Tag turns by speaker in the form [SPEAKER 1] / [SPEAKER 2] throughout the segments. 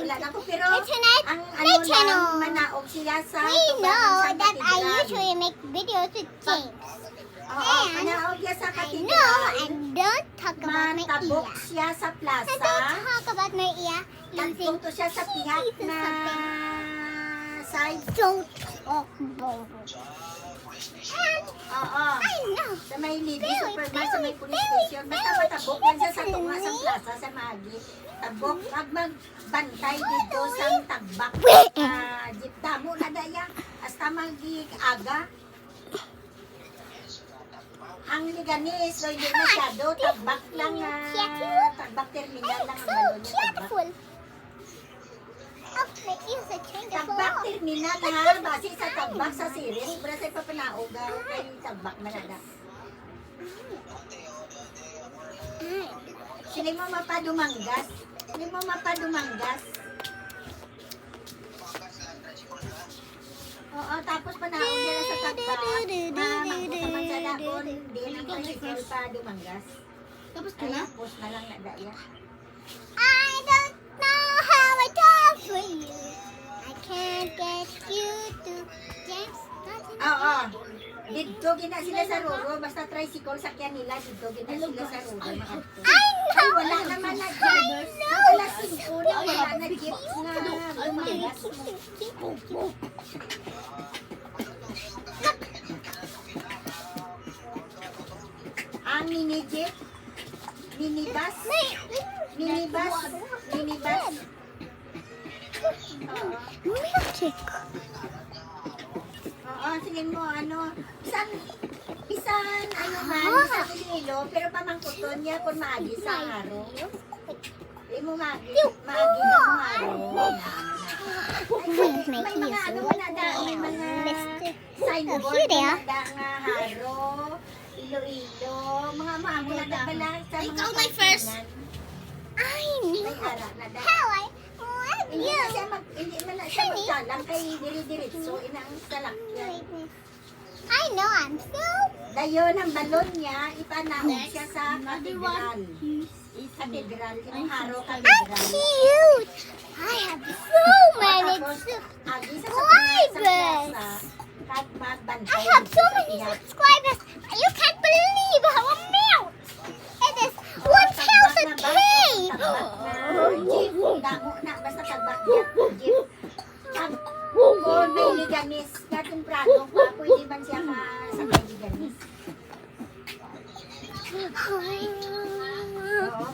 [SPEAKER 1] wala na ko. Pero
[SPEAKER 2] Internet,
[SPEAKER 1] ang
[SPEAKER 2] my
[SPEAKER 1] ano
[SPEAKER 2] channel.
[SPEAKER 1] lang, manaog siya sa
[SPEAKER 2] We
[SPEAKER 1] tubangan
[SPEAKER 2] know
[SPEAKER 1] sa
[SPEAKER 2] that I
[SPEAKER 1] katedral.
[SPEAKER 2] usually make videos with James.
[SPEAKER 1] Oo,
[SPEAKER 2] And
[SPEAKER 1] manaog siya sa
[SPEAKER 2] I know
[SPEAKER 1] katedral.
[SPEAKER 2] and don't talk about my
[SPEAKER 1] Matabok
[SPEAKER 2] ear.
[SPEAKER 1] siya sa
[SPEAKER 2] I
[SPEAKER 1] plaza.
[SPEAKER 2] don't talk about my ear using
[SPEAKER 1] Nagpunto siya sa pihak
[SPEAKER 2] keys or
[SPEAKER 1] na
[SPEAKER 2] something.
[SPEAKER 1] side.
[SPEAKER 2] Don't talk about it. And
[SPEAKER 1] Oo.
[SPEAKER 2] I know.
[SPEAKER 1] Sa may Libby
[SPEAKER 2] Very,
[SPEAKER 1] Supermart, sa may police
[SPEAKER 2] very,
[SPEAKER 1] station. Basta
[SPEAKER 2] very
[SPEAKER 1] matabok yan siya sa
[SPEAKER 2] careful
[SPEAKER 1] tunga sa
[SPEAKER 2] me.
[SPEAKER 1] plaza sa Magi. Tabok. Pag magbantay dito sa tagbak. Jeep damo na daya. Hasta mag-aga. Ang liganis, so hindi masyado. Tagbak lang. Tagbak terminal lang ang
[SPEAKER 2] So
[SPEAKER 1] balon niya. Tagbak.
[SPEAKER 2] careful. Oh, my ears are trying to fall
[SPEAKER 1] Tagbak
[SPEAKER 2] off.
[SPEAKER 1] terminal ha. Base sa tagbak sa series. Basta sa papanaogaw. Kay tagbak na nada. Sili mo mapadumanggas. Sili mo mapadumanggas. Oo, tapos panaog nila sa tagbak. Magkusaman sa lapon. Din ang tricycle pa dumanggas.
[SPEAKER 3] Tapos ka
[SPEAKER 1] Ay,
[SPEAKER 3] na?
[SPEAKER 1] post na lang na daya.
[SPEAKER 2] I don't know how I talk for you. I can't get you to James.
[SPEAKER 1] Oo. Dito gina sila sa Roro. Basta tricycle sakyan nila. Dito gina sila sa Roro. Makadto.
[SPEAKER 2] I
[SPEAKER 1] Ay,
[SPEAKER 2] know.
[SPEAKER 1] wala naman na
[SPEAKER 2] I
[SPEAKER 1] jeep.
[SPEAKER 2] know.
[SPEAKER 1] Wala singkuna. Wala na jeep na dumanggas. Ang mini jeep. Minibus. Minibus. Minibus. Oo.
[SPEAKER 2] Milkshake.
[SPEAKER 1] Oo, sige mo, ano, bisan, ano man, bisan Iloilo, pero pamangkuton niya kung maagi sa araw. Hindi mo maagi na mo araw. May mga ano mo na da, may mga signboard
[SPEAKER 2] Here they
[SPEAKER 1] na
[SPEAKER 2] are.
[SPEAKER 1] da nga haro, Iloilo, mga maamo na da bala sa mga
[SPEAKER 3] Ikaw na first.
[SPEAKER 1] kasinan.
[SPEAKER 2] I
[SPEAKER 1] May
[SPEAKER 2] know.
[SPEAKER 1] ara na da.
[SPEAKER 2] How I love
[SPEAKER 1] Hindi
[SPEAKER 2] you.
[SPEAKER 1] na siya hindi man na siya magsalang kay diri-diretso, inang salakyan.
[SPEAKER 2] I know I'm so
[SPEAKER 1] Dayon ang balon niya, ipanaog siya sa katedral. Katedral, yung haro katedral.
[SPEAKER 2] cute. I have so many.
[SPEAKER 1] Tapos, agi sa
[SPEAKER 2] subscribers.
[SPEAKER 1] plaza, kag magbantay
[SPEAKER 2] I have so
[SPEAKER 1] dito sa
[SPEAKER 2] many
[SPEAKER 1] pihak.
[SPEAKER 2] subscribers. You can't believe how amount. It is
[SPEAKER 1] Oh,
[SPEAKER 2] 1,000
[SPEAKER 1] tagbak
[SPEAKER 2] K.
[SPEAKER 1] na ba? Tagbak na jeep. Damo na, basta tagbak niya, jeep. Kag, kung may liganis, katemprano pa, pwede man siya sa may liganis. Oo,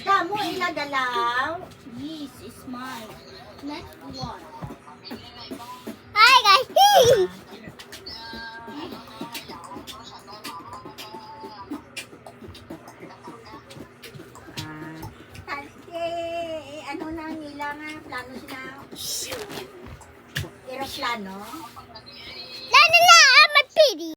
[SPEAKER 1] damo ilagalaw.
[SPEAKER 3] This is mine. Next one.
[SPEAKER 2] Hi guys.
[SPEAKER 1] Ano na nila nga, plano sila, aeroplano.
[SPEAKER 2] La la la, I'm a pity.